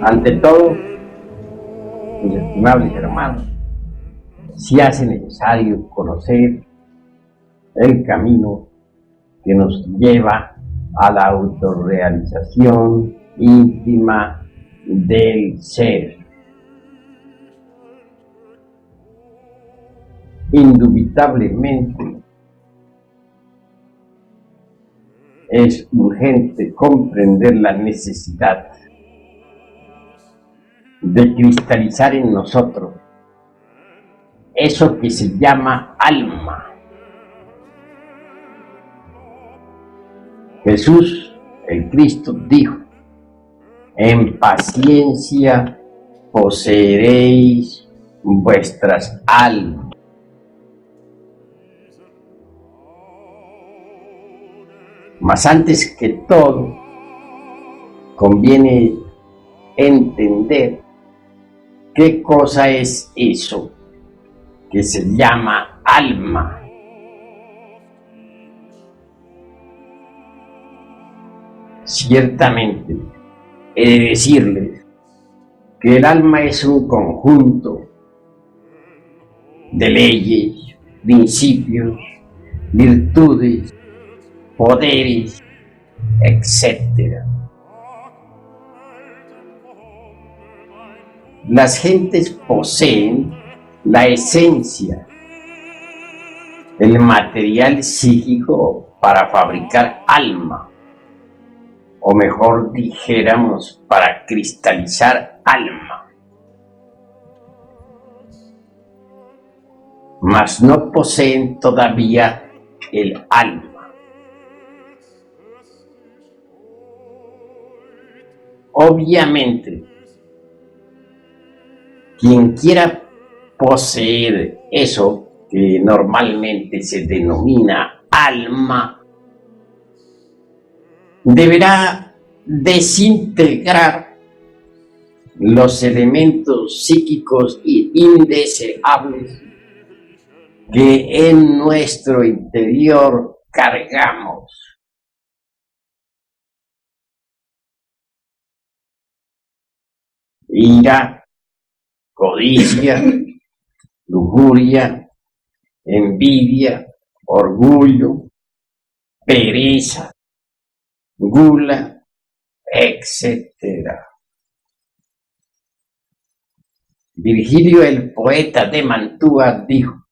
Ante todo, mis estimables hermanos, se hace necesario conocer el camino que nos lleva a la autorrealización íntima del ser. Indubitablemente, es urgente comprender la necesidad de cristalizar en nosotros eso que se llama alma. Jesús, el Cristo, dijo: en paciencia poseeréis vuestras almas. Mas antes que todo, conviene entender qué cosa es eso que se llama alma. Ciertamente, he de decirles que el alma es un conjunto de leyes, principios, virtudes, poderes, etc. Las gentes poseen la esencia, el material psíquico para fabricar alma, o mejor dijéramos, para cristalizar alma. Mas no poseen todavía el alma. Obviamente, quien quiera poseer eso que normalmente se denomina alma, deberá desintegrar los elementos psíquicos indeseables que en nuestro interior cargamos. Ira, codicia, lujuria, envidia, orgullo, pereza, gula, etc. Virgilio, el poeta de Mantua, dijo: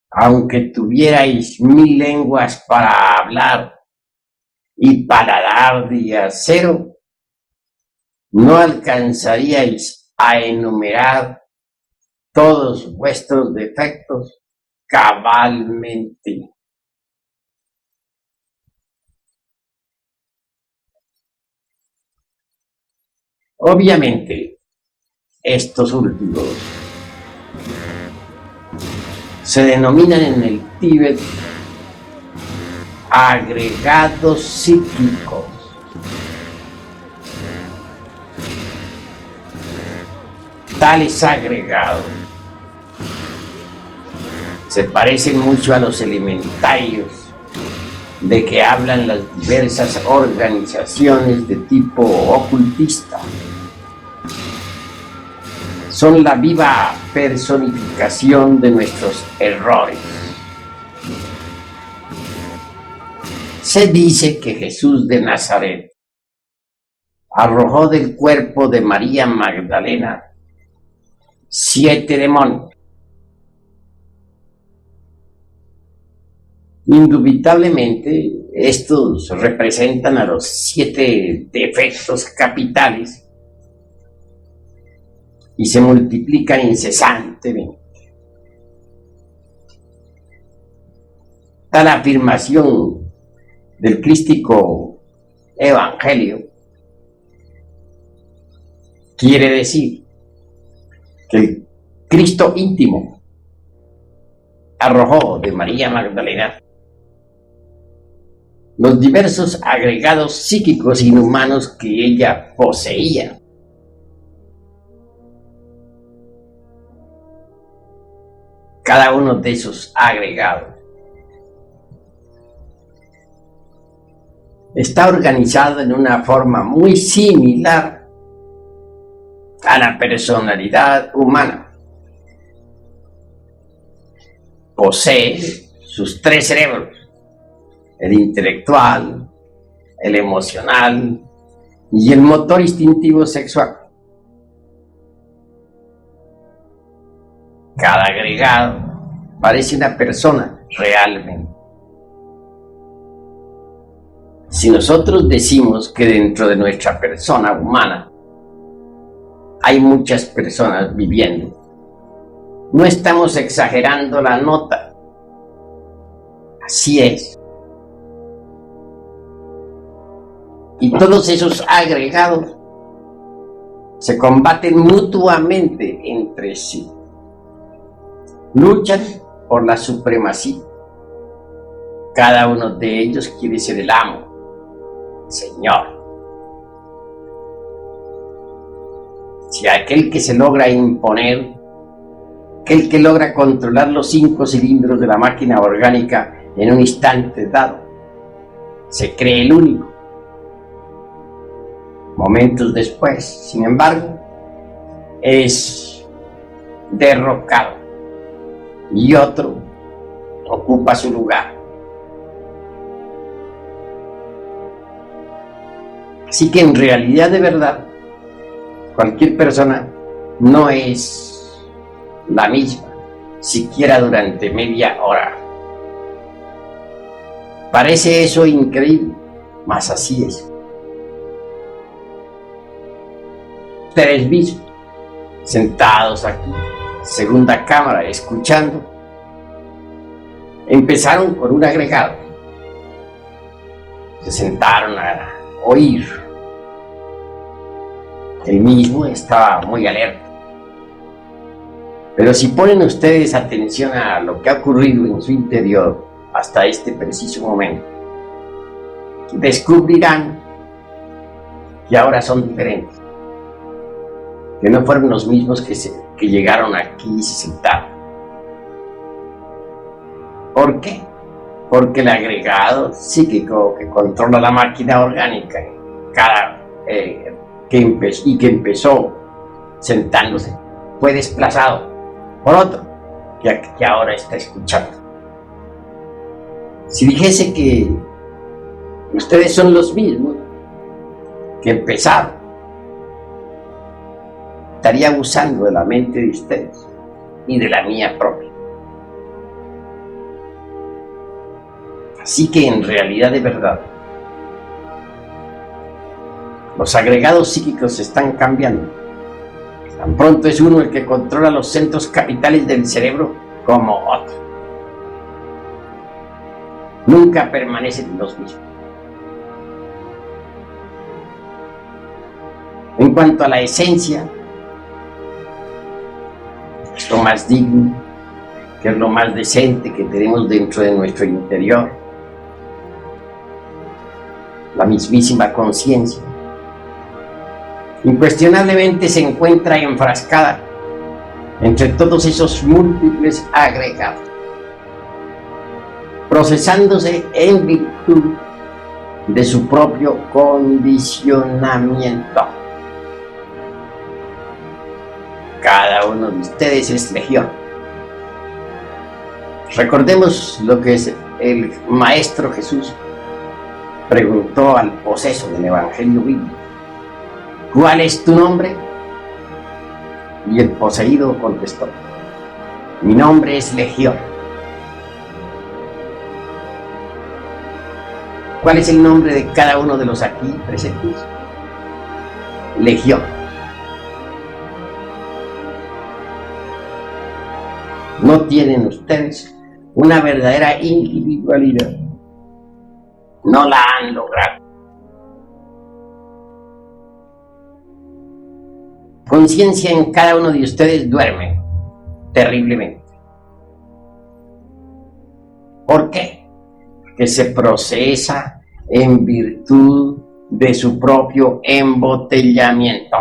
aunque tuvierais 1000 lenguas para hablar y paladar de acero, no alcanzaríais a enumerar todos vuestros defectos cabalmente. Obviamente, estos últimos se denominan en el Tíbet agregados psíquicos. Tales agregados se parecen mucho a los elementarios de que hablan las diversas organizaciones de tipo ocultista. Son la viva personificación de nuestros errores. Se dice que Jesús de Nazaret arrojó del cuerpo de María Magdalena 7 demonios. Indubitablemente, estos representan a los 7 defectos capitales y se multiplican incesantemente. Tal afirmación del crístico evangelio quiere decir que el Cristo íntimo arrojó de María Magdalena los diversos agregados psíquicos inhumanos que ella poseía. Cada uno de esos agregados está organizado en una forma muy similar a la personalidad humana. Posee sus tres cerebros: el intelectual, el emocional y el motor instintivo sexual. Cada agregado parece una persona realmente. Si nosotros decimos que dentro de nuestra persona humana hay muchas personas viviendo, no estamos exagerando la nota. Así es. Y todos esos agregados se combaten mutuamente entre sí. Luchan por la supremacía. Cada uno de ellos quiere ser el amo, el señor. Si aquel que se logra imponer, aquel que logra controlar los 5 cilindros de la máquina orgánica en un instante dado, se cree el único. Momentos después, sin embargo, es derrocado y otro ocupa su lugar. Así que en realidad, de verdad, cualquier persona no es la misma, siquiera durante media hora. Parece eso increíble, mas así es. Ustedes mismos, sentados aquí, segunda cámara, escuchando, empezaron con un agregado. Se sentaron a oír. El mismo estaba muy alerta. Pero si ponen ustedes atención a lo que ha ocurrido en su interior hasta este preciso momento, descubrirán que ahora son diferentes, que no fueron los mismos que llegaron aquí y se sentaron. ¿Por qué? Porque el agregado psíquico que controla la máquina orgánica que empezó sentándose fue desplazado por otro que ahora está escuchando. Si dijese que ustedes son los mismos que empezaron, estaría abusando de la mente de ustedes y de la mía propia. Así que en realidad, de verdad, los agregados psíquicos se están cambiando. Tan pronto es uno el que controla los centros capitales del cerebro como otro. Nunca permanecen los mismos. En cuanto a la esencia, es lo más digno, que es lo más decente que tenemos dentro de nuestro interior. La mismísima conciencia incuestionablemente se encuentra enfrascada entre todos esos múltiples agregados, procesándose en virtud de su propio condicionamiento. Cada uno de ustedes es legión. Recordemos lo que el Maestro Jesús preguntó al poseso del Evangelio bíblico: ¿cuál es tu nombre? Y el poseído contestó: mi nombre es Legión. ¿Cuál es el nombre de cada uno de los aquí presentes? Legión. No tienen ustedes una verdadera individualidad. No la han logrado. Conciencia en cada uno de ustedes duerme terriblemente. ¿Por qué? Porque se procesa en virtud de su propio embotellamiento.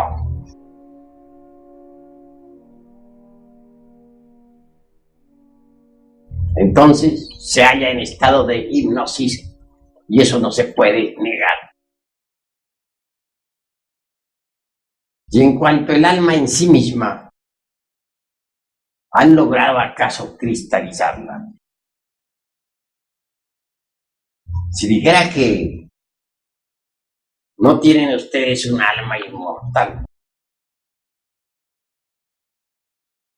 Entonces se halla en estado de hipnosis y eso no se puede negar. Y en cuanto al alma en sí misma, ¿han logrado acaso cristalizarla? Si dijera que no tienen ustedes un alma inmortal,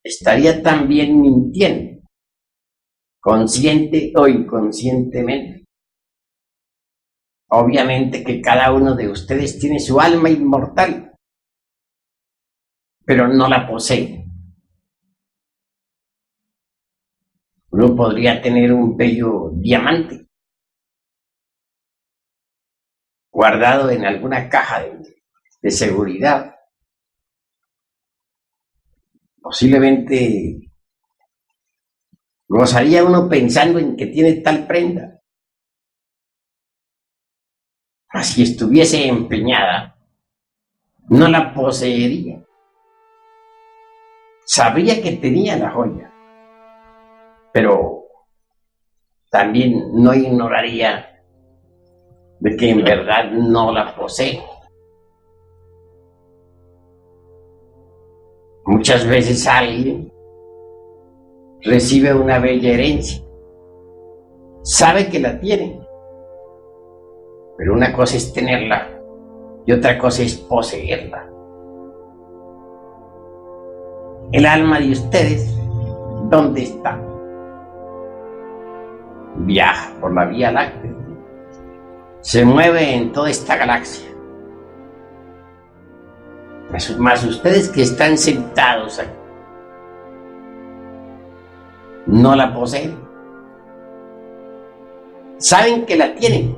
estaría también mintiendo, consciente o inconscientemente. Obviamente que cada uno de ustedes tiene su alma inmortal, pero no la posee. Uno podría tener un bello diamante guardado en alguna caja de seguridad. Posiblemente gozaría uno pensando en que tiene tal prenda. Si estuviese empeñada, no la poseería. Sabría que tenía la joya, pero también no ignoraría de que en verdad no la posee. Muchas veces alguien recibe una bella herencia, sabe que la tiene, pero una cosa es tenerla y otra cosa es poseerla. El alma de ustedes, ¿dónde está? Viaja por la Vía Láctea, se mueve en toda esta galaxia. Más ustedes que están sentados aquí, no la poseen. Saben que la tienen,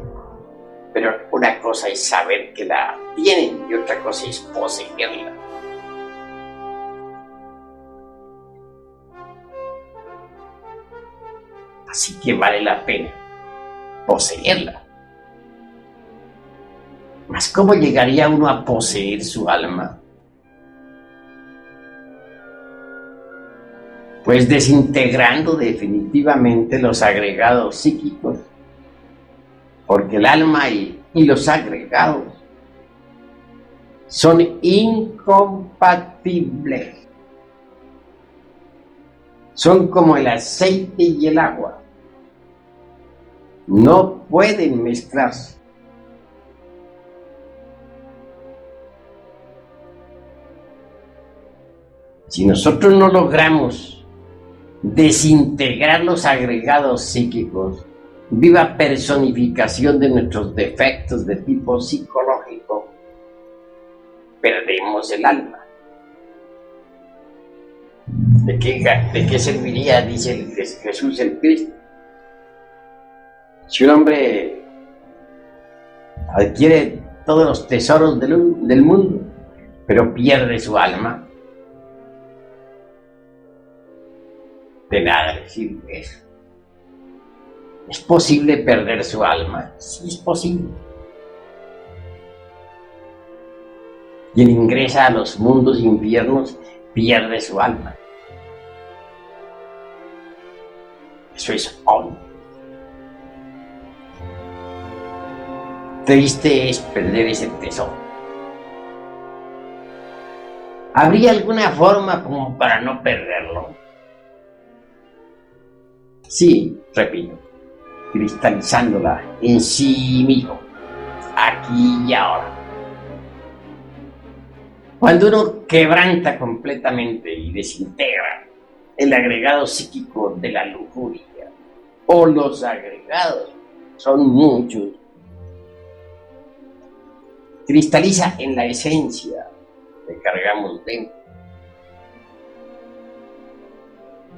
pero una cosa es saber que la tienen y otra cosa es poseerla. Así que vale la pena poseerla. Mas ¿cómo llegaría uno a poseer su alma? Pues desintegrando definitivamente los agregados psíquicos, porque el alma y los agregados son incompatibles. Son como el aceite y el agua. No pueden mezclarse. Si nosotros no logramos desintegrar los agregados psíquicos, viva personificación de nuestros defectos de tipo psicológico, perdemos el alma. ¿De qué serviría, dice Jesús el Cristo? Si un hombre adquiere todos los tesoros del mundo, pero pierde su alma, de nada le sirve eso. ¿Es posible perder su alma? Sí, es posible. Quien ingresa a los mundos infiernos pierde su alma. Eso es obvio. Triste es perder ese tesoro. ¿Habría alguna forma como para no perderlo? Sí, repito, cristalizándola en sí mismo, aquí y ahora. Cuando uno quebranta completamente y desintegra el agregado psíquico de la lujuria, o los agregados, son muchos, cristaliza en la esencia que cargamos dentro.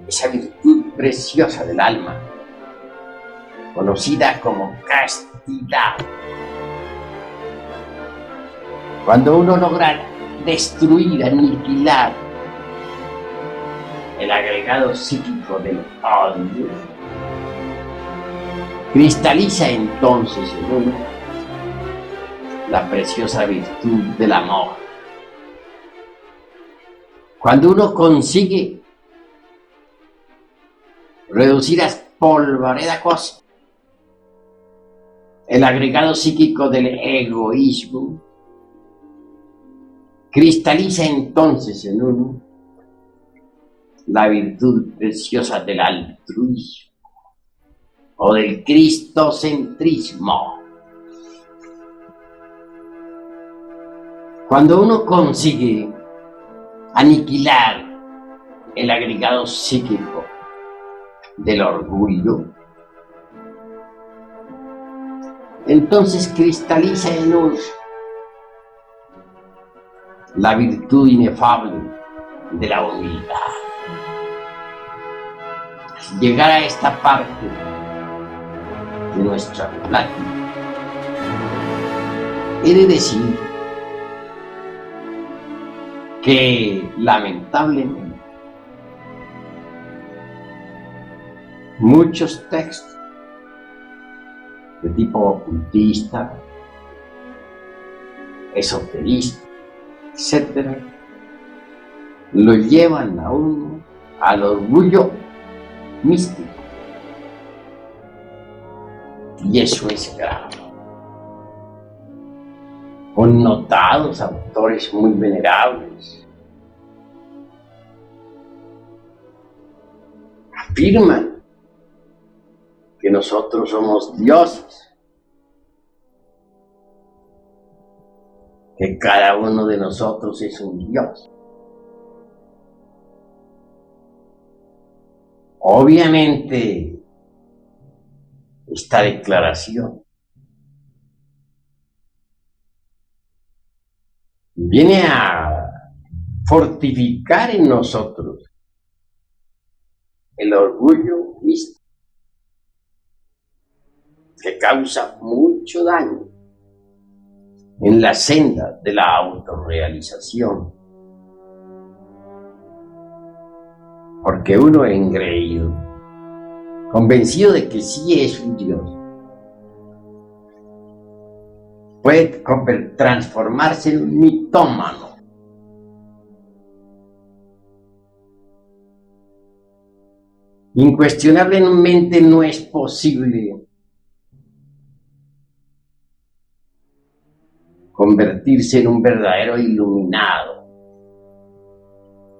Esa virtud preciosa del alma, conocida como castidad. Cuando uno logra destruir, aniquilar el agregado psíquico del odio, cristaliza entonces en uno la preciosa virtud del amor. Cuando uno consigue reducir a polvareda cósmica el agregado psíquico del egoísmo, Cristaliza entonces en uno la virtud preciosa del altruismo o del cristocentrismo. Cuando uno consigue aniquilar el agregado psíquico del orgullo, entonces cristaliza en uno la virtud inefable de la humildad. Al llegar a esta parte de nuestra plática, he de decir que lamentablemente muchos textos de tipo ocultista, esoterista, etcétera, lo llevan a uno al orgullo místico. Y eso es grave. Connotados autores muy venerables afirman que nosotros somos dioses, que cada uno de nosotros es un dios. Obviamente, esta declaración viene a fortificar en nosotros el orgullo místico, que causa mucho daño en la senda de la autorrealización. Porque uno engreído, convencido de que sí es un Dios, puede transformarse en un mitómano. Incuestionablemente no es posible convertirse en un verdadero iluminado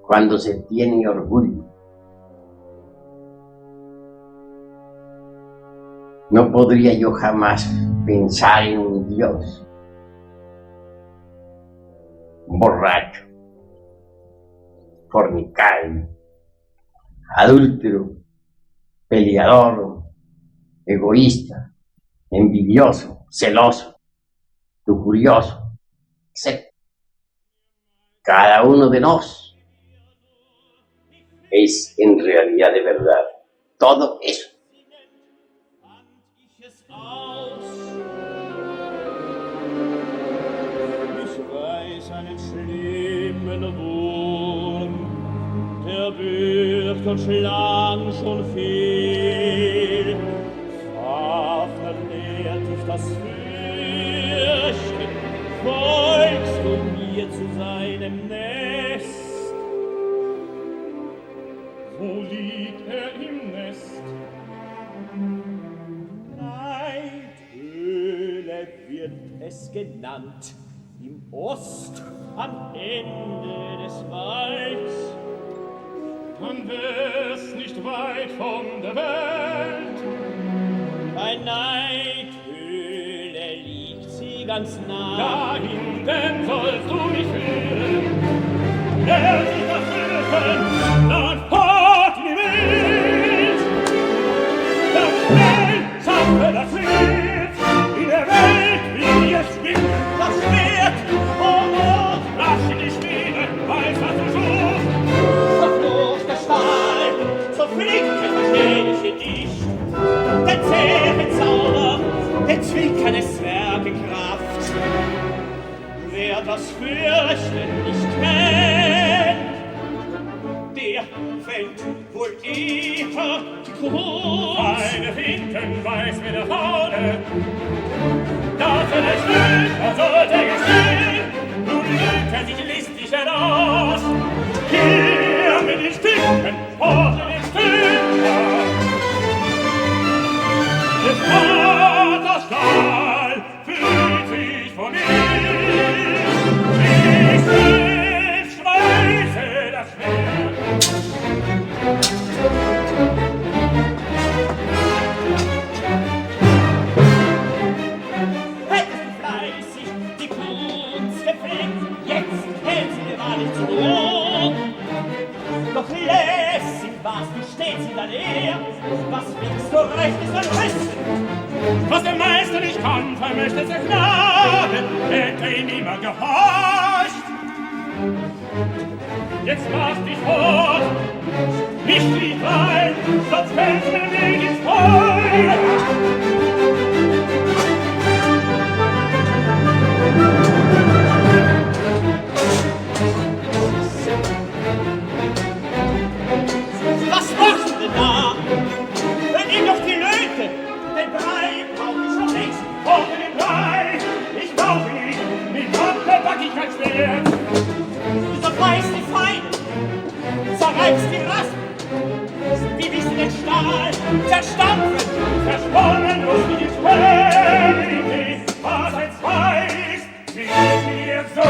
cuando se tiene orgullo. No podría yo jamás pensar en un Dios borracho, fornicario, adúltero, peleador, egoísta, envidioso, celoso, lujurioso, etc. Cada uno de nosotros es en realidad de verdad todo eso. Einen schlimmen Wurm, der birgt und schlang schon viel. Fafner lehrt dich das Fürchten, folgst du mir zu seinem Nest. Wo liegt im Nest? Neidhöhle wird es genannt. Im Ost, am Ende des Walds. Dann wär's nicht weit von der Welt. Bei Neidhöhle liegt sie ganz nah. Dahinten sollst du mich führen. Der sich das Führen, dann fort in die Welt. Das schnell schaffe das Lied in der Welt, wie es schwimmt, das Schwert. Rasch in die Schwebe, weiß was du suchst. Verflucht der Stahl, so flinke verstehliche dich. Der zähe Zauber, der zwickerne Zwergenkraft. Wer das Fürchten nicht kennt, der fällt wohl eher die Krone. Eine Hinten weiß mir der Faule, dass er nicht will, er sollte gestehen. Nun legt er sich listig heraus. Hier mit den Stücken, vor den Stücken. Des Vaters Stahl fühlt sich von ihm. sie da leer? Was willst du rechtes und Rissen? Was der Meister nicht kann, vermöchte der Knabe, hätte ihm immer gehorcht. Jetzt mach dich fort, nicht lieb rein, sonst fällt mir Weg ins Feuer. Was machst du denn da? Wenn ihm doch die Löte, den Brei brauch ich schon längst, ohne den Brei. Ich brauch ihn, mit Waffe back ich kein Schwert. Du zerreißt die Feinde, zerreißt die Rassen, wie willst du den Stahl zerstampfen, zersponnen lustig ins Feld. Was eins weiß, wie es mir so.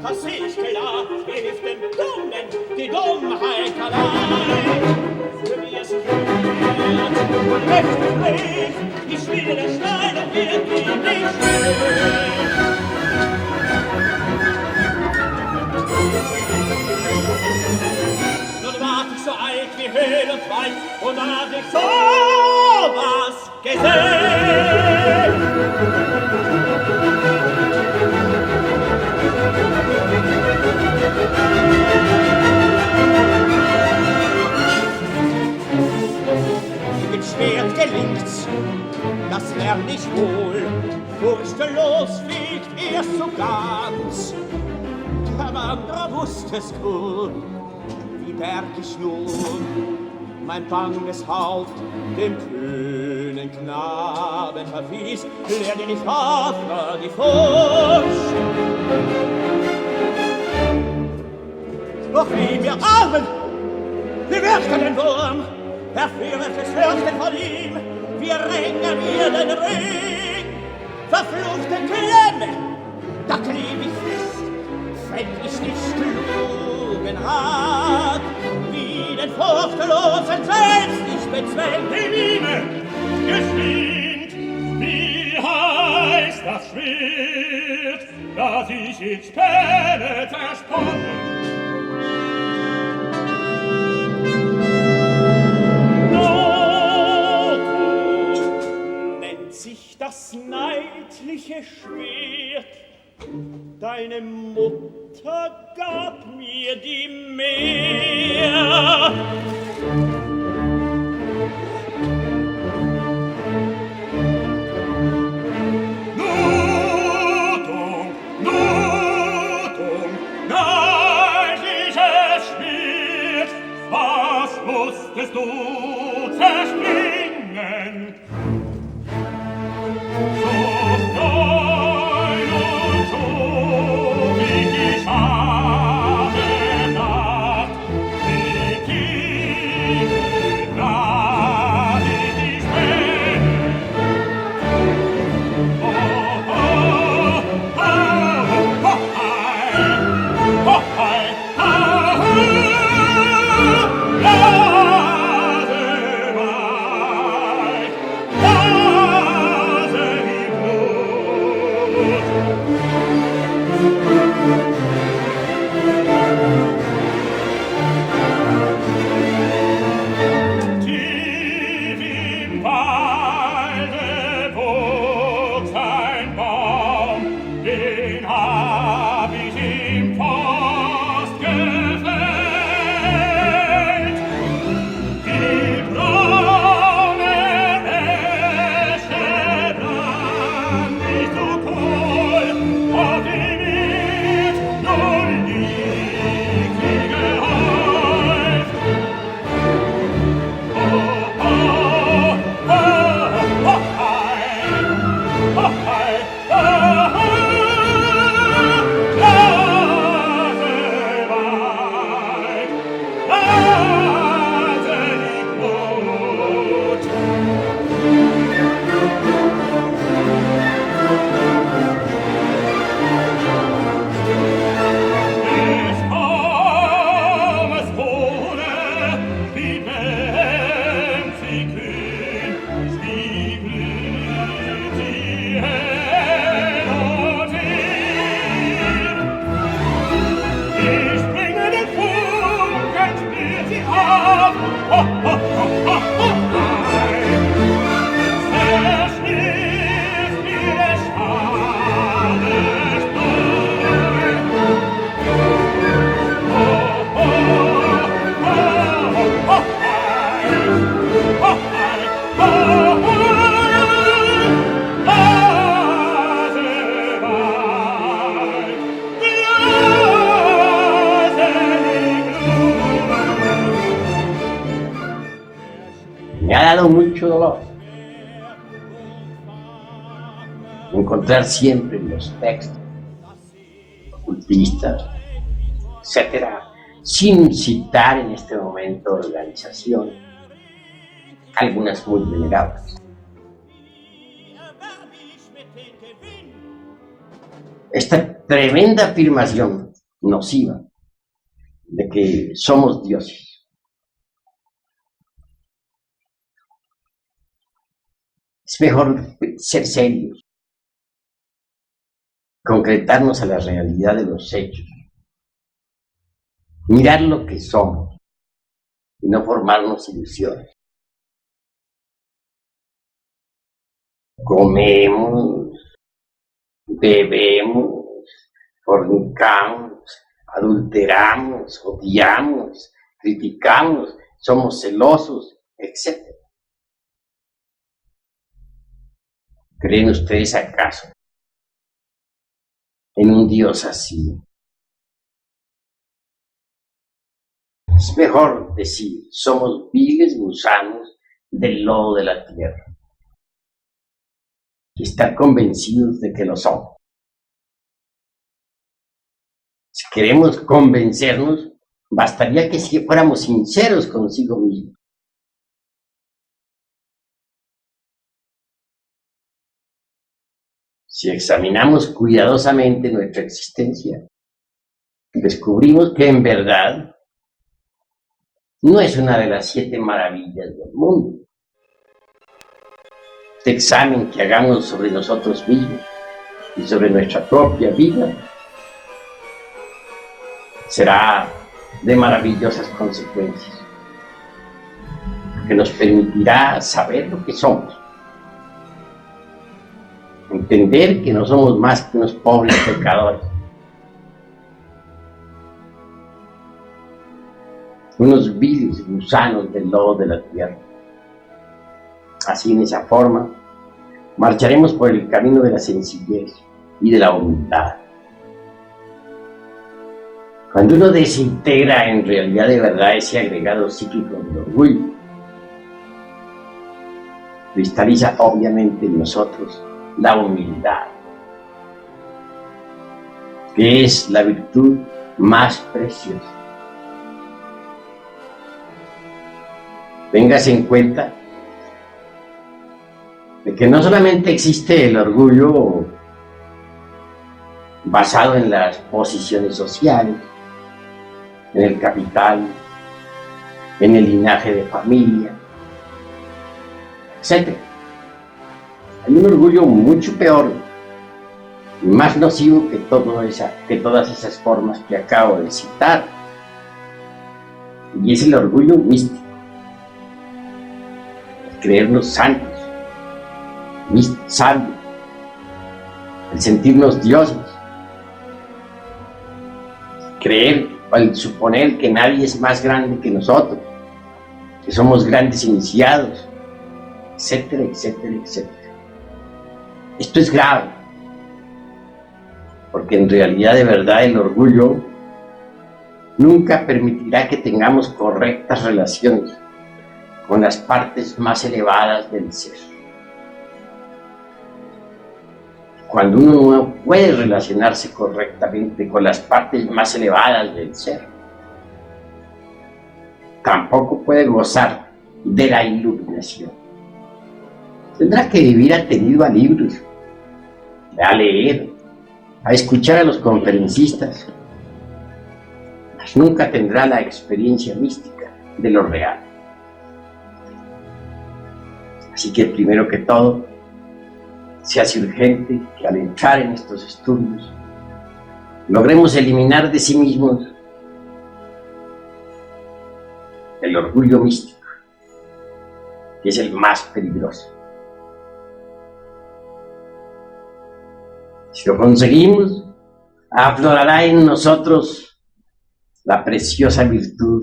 Das seh ich klar, hilft dem Dummen die Dummheit allein. Für wie es führt, und mächtig bricht, die Schmiede der Steine wird ihm nicht schwer. Nun ward ich so alt wie Höhl und Wald und hab ich so was gesehen. Mit Schwert gelingt's, das lern ich wohl, furchtelos fegt erst so ganz. Der Wanderer wusstest du, wie berg ich nun mein banges Haupt dem kühnen Knaben verwies, lerne ich Vater die Furcht. Doch wie wir Armen, wir würchten den Wurm, verführtes Fürchten von ihm, wir ringen mir den Ring. Verfluchte Klemme, da kleb ich fest, fänd ich nicht klugen Rat, wie den Furchtlosen selbst ich bezwängt. Die Liebe geschwind, wie heißt das Schwert, das ich in Späne zersponnen? Das neidliche Schwert, deine Mutter gab mir die Meer. Nutung, neidliches Schwert, was musstest du zerspringen? mucho dolor. Encontrar siempre en los textos ocultistas, etcétera, sin citar en este momento organización, algunas muy venerables. Esta tremenda afirmación nociva de que somos dioses. Es mejor ser serios, concretarnos a la realidad de los hechos, mirar lo que somos y no formarnos ilusiones. Comemos, bebemos, fornicamos, adulteramos, odiamos, criticamos, somos celosos, etc. ¿Creen ustedes acaso en un Dios así? Es mejor decir, somos viles gusanos del lodo de la tierra y estar convencidos de que lo somos. Si queremos convencernos, bastaría que si fuéramos sinceros consigo mismos. Si examinamos cuidadosamente nuestra existencia, descubrimos que en verdad no es una de las 7 maravillas del mundo. Este examen que hagamos sobre nosotros mismos y sobre nuestra propia vida será de maravillosas consecuencias, que nos permitirá saber lo que somos, entender que no somos más que unos pobres pecadores, unos viles gusanos del lodo de la tierra. Así, en esa forma, marcharemos por el camino de la sencillez y de la humildad. Cuando uno desintegra en realidad de verdad ese agregado psíquico del orgullo, cristaliza obviamente en nosotros la humildad, que es la virtud más preciosa. Téngase en cuenta de que no solamente existe el orgullo basado en las posiciones sociales, en el capital, en el linaje de familia, etc. Hay un orgullo mucho peor y más nocivo que todas esas formas que acabo de citar, y es el orgullo místico, el creernos santos, sabios, el sentirnos dioses, creer al suponer que nadie es más grande que nosotros, que somos grandes iniciados, etcétera, etcétera, etcétera. Esto es grave, porque en realidad de verdad el orgullo nunca permitirá que tengamos correctas relaciones con las partes más elevadas del ser. Cuando uno no puede relacionarse correctamente con las partes más elevadas del ser, tampoco puede gozar de la iluminación. Tendrá que vivir atenido a libros, a leer, a escuchar a los conferencistas, mas nunca tendrá la experiencia mística de lo real. Así que primero que todo, se hace urgente que al entrar en estos estudios logremos eliminar de sí mismos el orgullo místico, que es el más peligroso. Si lo conseguimos, aflorará en nosotros la preciosa virtud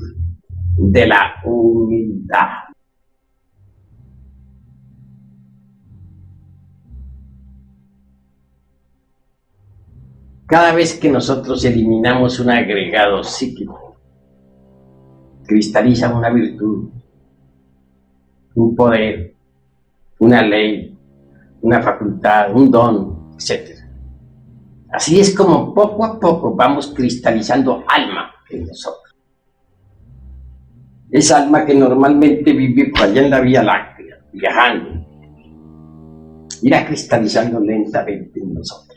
de la humildad. Cada vez que nosotros eliminamos un agregado psíquico, cristaliza una virtud, un poder, una ley, una facultad, un don, etc. Así es como poco a poco vamos cristalizando alma en nosotros. Esa alma que normalmente vive por allá en la Vía Láctea, viajando, irá cristalizando lentamente en nosotros.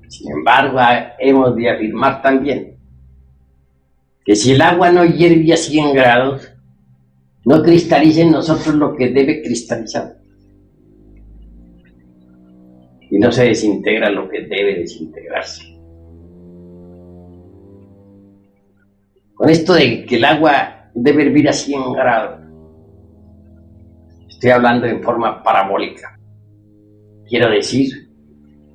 Sin embargo, hemos de afirmar también que si el agua no hierve a 100 grados, no cristaliza en nosotros lo que debe cristalizar. Y no se desintegra lo que debe desintegrarse. Con esto de que el agua debe hervir a 100 grados, estoy hablando en forma parabólica. Quiero decir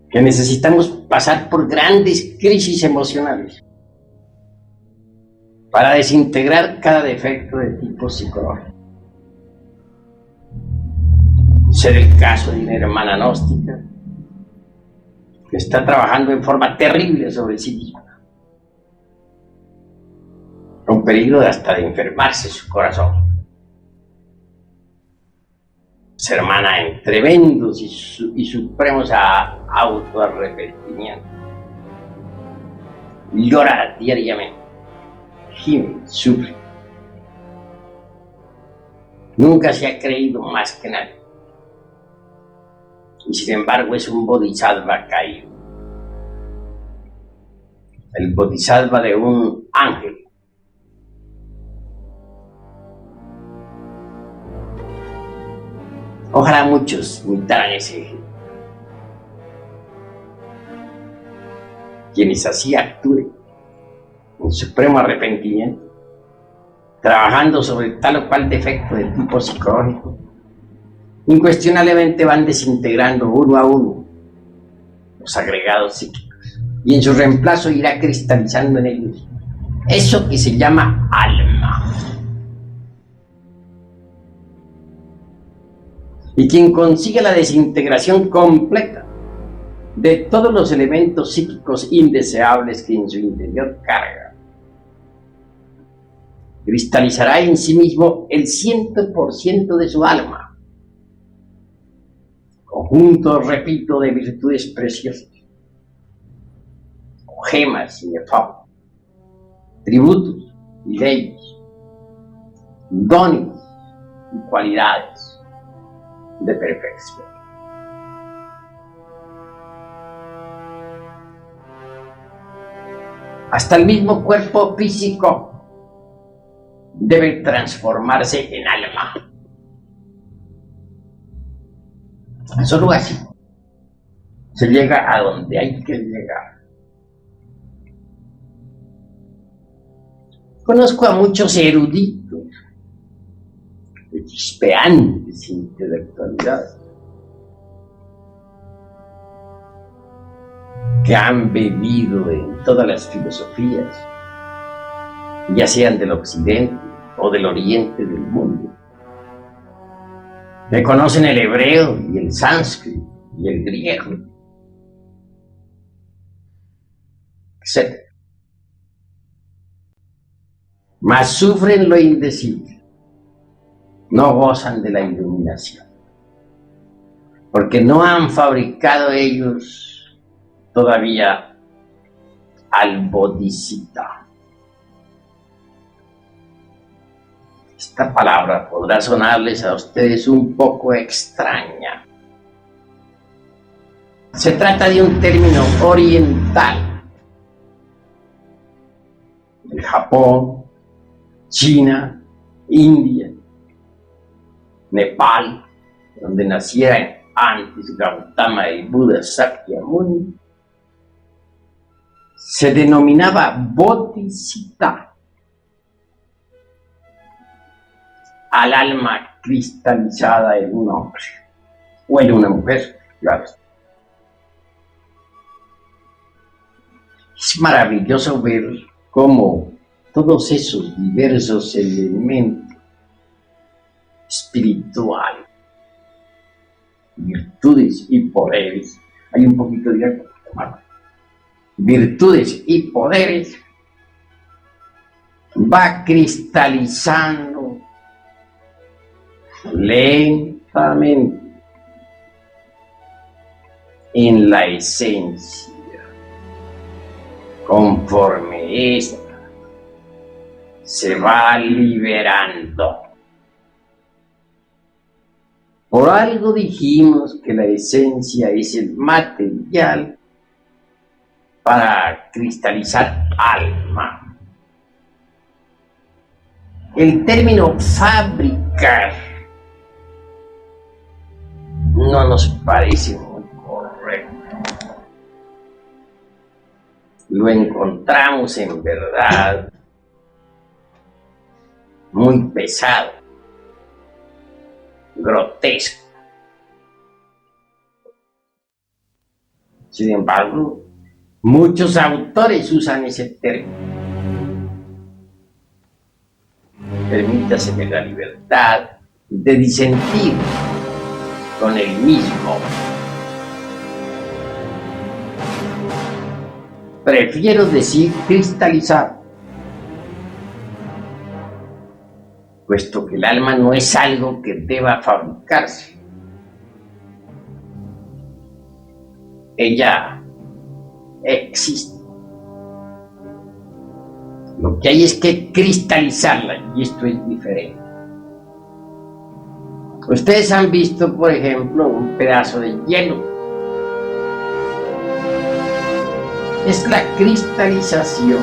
que necesitamos pasar por grandes crisis emocionales para desintegrar cada defecto de tipo psicológico. Ser el caso de una hermana gnóstica que está trabajando en forma terrible sobre sí misma, con peligro hasta de enfermarse su corazón. Esa hermana en tremendos y supremos autoarrepentimientos. Llora diariamente, gime, sufre. Nunca se ha creído más que nadie. Y sin embargo es un bodhisattva caído. El bodhisattva de un ángel. Ojalá muchos imitaran ese ejemplo. Quienes así actúen en supremo arrepentimiento, trabajando sobre tal o cual defecto de tipo psicológico, incuestionablemente van desintegrando uno a uno los agregados psíquicos y en su reemplazo irá cristalizando en ellos eso que se llama alma. Y quien consigue la desintegración completa de todos los elementos psíquicos indeseables que en su interior carga, cristalizará en sí mismo el 100% de su alma, conjunto, repito, de virtudes preciosas, gemas inefable, tributos y leyes, dones y cualidades de perfección. Hasta el mismo cuerpo físico debe transformarse en alma. Solo así se llega a donde hay que llegar. Conozco a muchos eruditos, chispeantes intelectualidades, que han bebido en todas las filosofías, ya sean del occidente o del oriente del mundo, que conocen el hebreo y el sánscrito y el griego, etc. Mas sufren lo indecible, no gozan de la iluminación, porque no han fabricado ellos todavía al bodhisattva. Esta palabra podrá sonarles a ustedes un poco extraña. Se trata de un término oriental, de Japón, China, India, Nepal, donde nacieron antes Gautama y Buda Sakyamuni, se denominaba bodhisattva al alma cristalizada en un hombre o en una mujer, claro. Es maravilloso ver cómo todos esos diversos elementos espirituales, virtudes y poderes, hay un poquito de algo, hermano, virtudes y poderes va cristalizando lentamente en la esencia, conforme esta se va liberando. Por algo dijimos que la esencia es el material para cristalizar alma. El término fabricar no nos parece muy correcto. Lo encontramos en verdad muy pesado, grotesco. Sin embargo, muchos autores usan ese término. Permítaseme la libertad de disentir con el mismo. Prefiero decir cristalizar, puesto que el alma no es algo que deba fabricarse. Ella existe. Lo que hay es que cristalizarla, y esto es diferente. Ustedes han visto, por ejemplo, un pedazo de hielo. Es la cristalización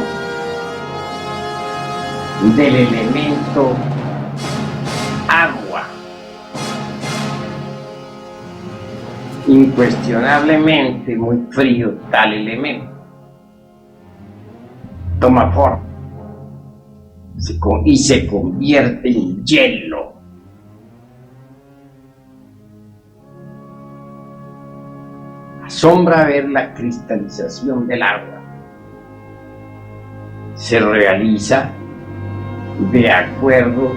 del elemento agua. Incuestionablemente muy frío tal elemento. Toma forma y se convierte en hielo. Asombra ver la cristalización del agua. Se realiza de acuerdo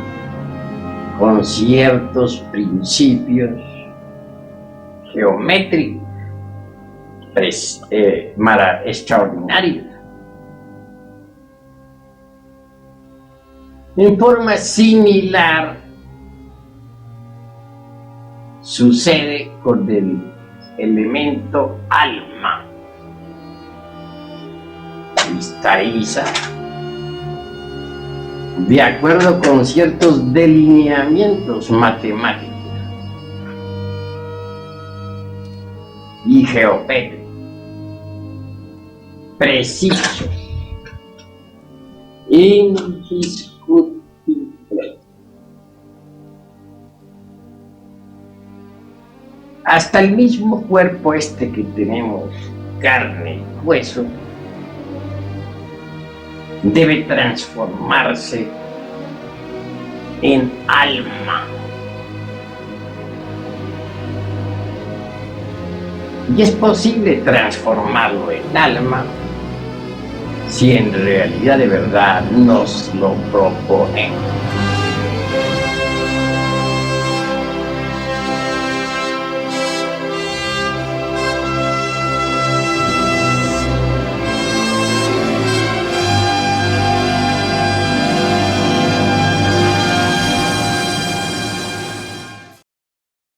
con ciertos principios geométricos extraordinarios. En forma similar sucede con el elemento alma. Cristaliza de acuerdo con ciertos delineamientos matemáticos y geométricos precisos, indiscutibles. Hasta el mismo cuerpo que tenemos, carne y hueso, debe transformarse en alma. Y es posible transformarlo en alma si en realidad de verdad nos lo proponemos.